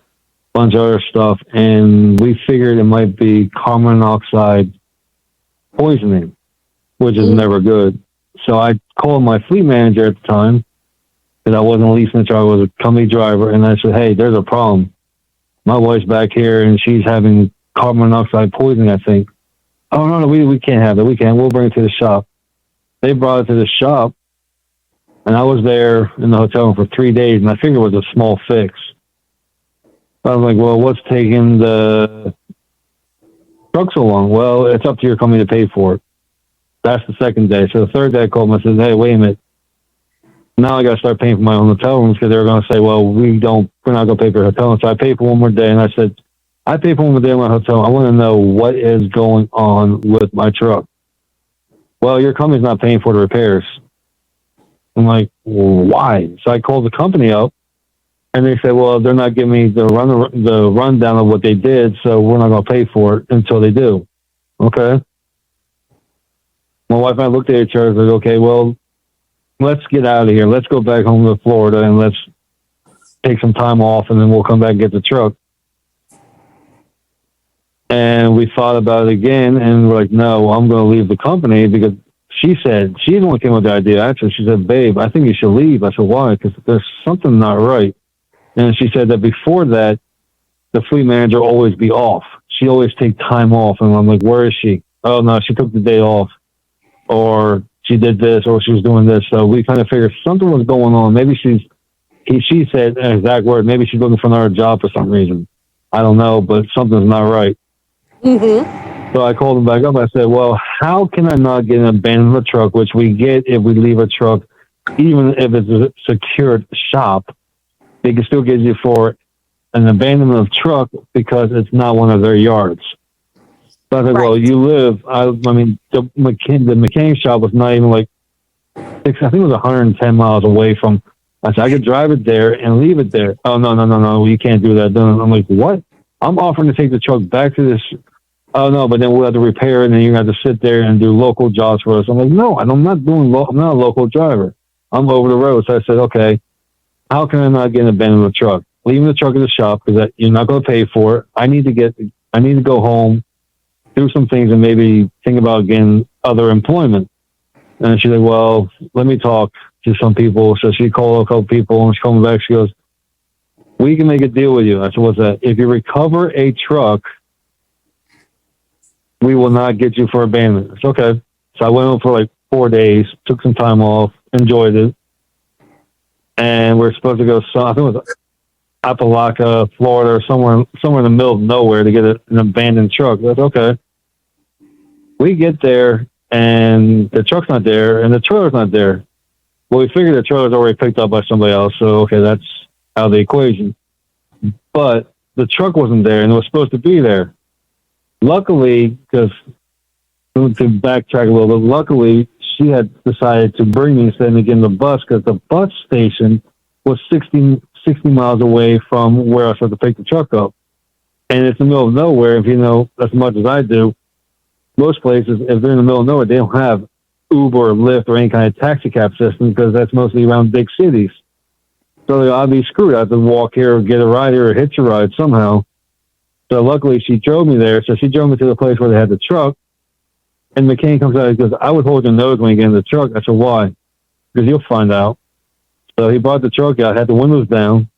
C: bunch of other stuff, and we figured it might be carbon monoxide poisoning, which is never good. So I called my fleet manager at the time, because I wasn't leasing the truck. I was a company driver. And I said, hey, there's a problem. My wife's back here, and she's having carbon monoxide poisoning, I think. Oh, no, we can't have it. We can't. We'll bring it to the shop. They brought it to the shop, and I was there in the hotel room for 3 days, and I figured it was a small fix. I was like, well, what's taking the truck so long? Well, it's up to your company to pay for it. That's the second day. So the third day I called them and said, hey, wait a minute. Now I got to start paying for my own hotel rooms because they were going to say, well, we're not going to pay for your hotel. And so I paid for one more day, and I said, I paid for one more day in my hotel. I want to know what is going on with my truck. Well, your company's not paying for the repairs. I'm like, well, why? So I called the company up, and they said, well, they're not giving me the rundown of what they did, so we're not going to pay for it until they do. Okay. My wife and I looked at each other and said, okay, well, let's get out of here. Let's go back home to Florida, and let's take some time off, and then we'll come back and get the truck. And we thought about it again, and we're like, no, I'm going to leave the company because she said, she's the one who came with the idea. Actually, she said, babe, I think you should leave. I said, why? Because there's something not right. And she said that before that, the fleet manager will always be off. She always take time off. And I'm like, where is she? Oh, no, she took the day off. Or she did this, or she was doing this. So we kind of figured something was going on. Maybe she said an exact word, maybe she's looking for another job for some reason. I don't know, but something's not right. Mm-hmm. So I called him back up. I said, well, how can I not get an abandonment truck, which we get if we leave a truck, even if it's a secured shop, they can still get you for an abandonment of truck because it's not one of their yards. So I said, well, you live, the mechanic shop was not even like, I think it was 110 miles away from, I said, I could drive it there and leave it there. Oh, no, you can't do that. I'm like, what? I'm offering to take the truck back to this. Oh, no, but then we'll have to repair it, and then you're going to have to sit there and do local jobs for us. I'm like, no, I'm not I'm not a local driver. I'm over the road. So I said, okay, how can I not get an abandoned truck? Leaving the truck at the shop because you're not going to pay for it. I need to go home, do some things, and maybe think about getting other employment. And she said, well, let me talk to some people. So she called a couple people, and she called me back. She goes, we can make a deal with you. I said, what's that? If you recover a truck, we will not get you for abandonment. It's okay. So I went home for like 4 days, took some time off, enjoyed it. And we're supposed to go, I think it was Appalachia, Florida, or somewhere in the middle of nowhere to get an abandoned truck. That's okay. We get there, and the truck's not there, and the trailer's not there. Well, we figured the trailer's already picked up by somebody else, so okay, that's out of the equation. But the truck wasn't there, and it was supposed to be there. Luckily, because to backtrack a little bit, luckily she had decided to bring me instead of getting the bus because the bus station was 60 miles away from where I was supposed to pick the truck up. And it's in the middle of nowhere. If you know as much as I do, most places, if they're in the middle of nowhere, they don't have Uber or Lyft or any kind of taxi cab system because that's mostly around big cities. So I'd be screwed. I have to walk here or get a ride here or hitch a ride somehow. So luckily she drove me there. So she drove me to the place where they had the truck. And the mechanic comes out and goes, I would hold your nose when you get in the truck. I said, why? Because you'll find out. So he brought the truck out, had the windows down.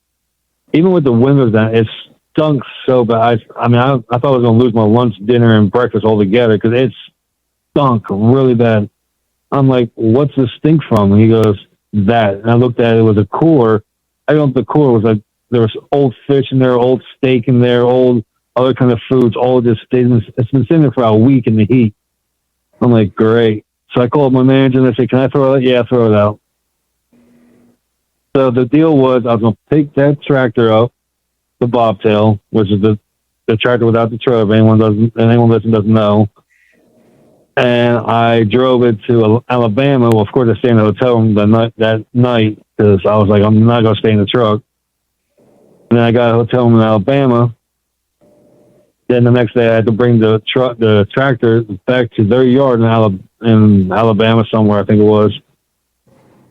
C: Even with the windows down, it stunk so bad. I thought I was going to lose my lunch, dinner, and breakfast altogether because it stunk really bad. I'm like, what's the stink from? And he goes, that. And I looked at it, it was a cooler. I don't know if the cooler was like, there was old fish in there, old steak in there, old other kind of foods, all just stayed in. It's been sitting there for a week in the heat. I'm like, great. So I called my manager and I said, can I throw it out? Yeah, throw it out. So the deal was I was going to pick that tractor up, the bobtail, which is the tractor without the trailer, if anyone listening doesn't know. And I drove it to Alabama. Well, of course, I stayed in the hotel room that night because I was like, I'm not going to stay in the truck. And then I got a hotel room in Alabama. Then the next day I had to bring the tractor back to their yard in Alabama somewhere, I think it was.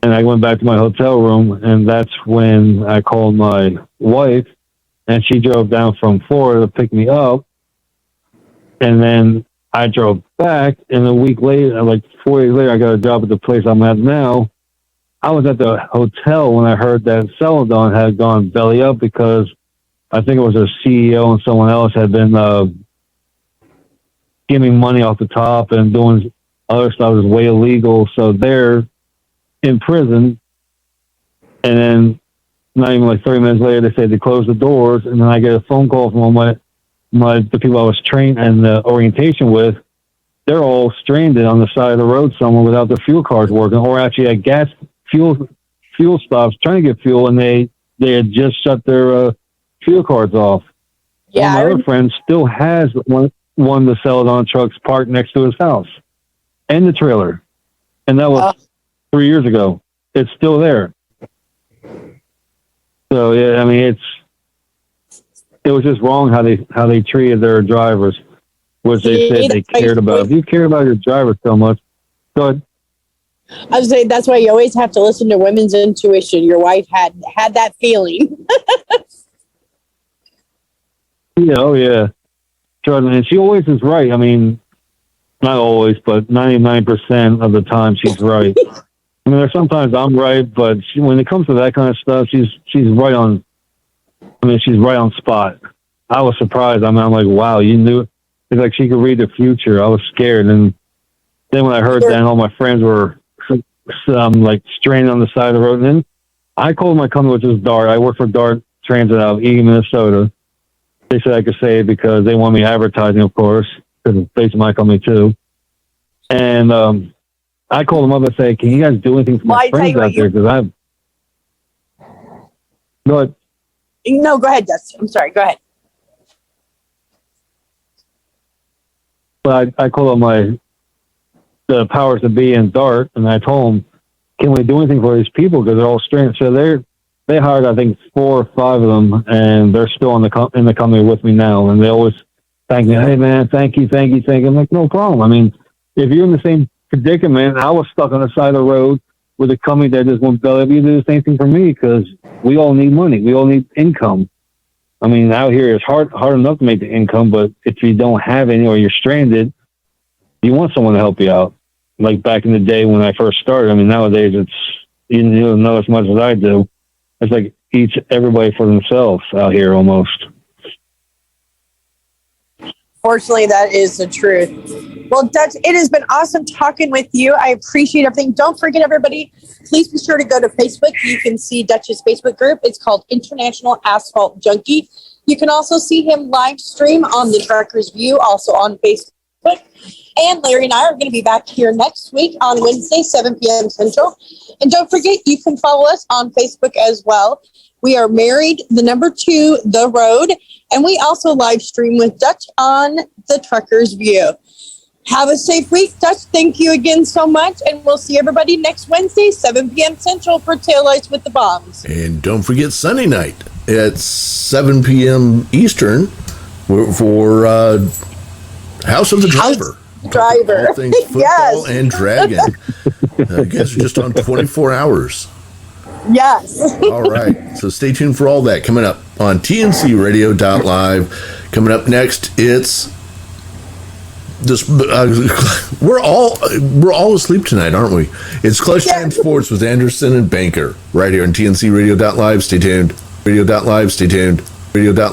C: And I went back to my hotel room, and that's when I called my wife, and she drove down from Florida to pick me up. And then I drove back, and a week later, like 4 days later, I got a job at the place I'm at now. I was at the hotel when I heard that Celadon had gone belly up because I think it was their CEO and someone else had been giving money off the top and doing other stuff that was way illegal. So they're in prison. And then not even like 30 minutes later, they said they closed the doors. And then I get a phone call from the people I was trained and the orientation with. They're all stranded on the side of the road somewhere without their fuel cards working, or actually at fuel stops trying to get fuel, and they had just shut their fuel cards off.
F: Yeah,
C: one of my other friends still has one of the Celadon trucks parked next to his house and the trailer, and that was 3 years ago. It's still there. So yeah, I mean, it was just wrong how they treated their drivers, which they said they cared about. If you care about your driver so much, go ahead.
F: I was saying that's why you always have to listen to women's intuition. Your wife had that feeling.
C: Yeah, oh yeah. And she always is right. I mean, not always, but 99% of the time she's right. I mean, there's sometimes I'm right, but when it comes to that kind of stuff, she's right on. I mean, she's right on spot. I was surprised. I mean, I'm like, wow, you knew. It's like she could read the future. I was scared, and then when I heard that, all my friends were like stranded on the side of the road. And then I called my company, which is DART. I work for DART Transit out of Eagan, Minnesota. They said I could say it because they want me advertising, of course, because it's based on my company too. And I called them up and said, "Can you guys do anything for my friends out there?" Because I've. Go ahead.
F: No, go ahead, Dustin. I'm sorry. Go ahead.
C: But I called up the powers that be in DART, and I told them, "Can we do anything for these people?" Because they're all stranded. So they hired, I think, 4 or 5 of them, and they're still in the company with me now. And they always thank me. "Hey man, thank you. I'm like, no problem. I mean, if you're in the same predicament, I was stuck on the side of the road with a company that just went belly up. You do the same thing for me because we all need money. We all need income. I mean, out here it's hard enough to make the income, but if you don't have any or you're stranded, you want someone to help you out. Like back in the day when I first started. I mean, nowadays it's you don't know as much as I do. It's like everybody for themselves out here almost.
F: Fortunately, that is the truth. Well, Dutch, it has been awesome talking with you. I appreciate everything. Don't forget, everybody, please be sure to go to Facebook. You can see Dutch's Facebook group. It's called International Asphalt Junkie. You can also see him live stream on the Trucker's View, also on Facebook. And Larry and I are going to be back here next week on Wednesday, 7 p.m. Central. And don't forget, you can follow us on Facebook as well. We are married, the number 2, The Road. And we also live stream with Dutch on the Trucker's View. Have a safe week, Dutch. Thank you again so much. And we'll see everybody next Wednesday, 7 p.m. Central for Taillights with the Baums.
A: And don't forget Sunday night at 7 p.m. Eastern for House of the Driver. All things football
F: Yes.
A: and dragon. I guess just on 24 hours.
F: Yes.
A: All right. So stay tuned for all that coming up on tncradio.live. Coming up next, it's this. We're all asleep tonight, aren't we? It's Clutch Time Sports with Anderson and Banker right here on tncradio.live. Stay tuned. Radio.live. Stay tuned. Radio.live.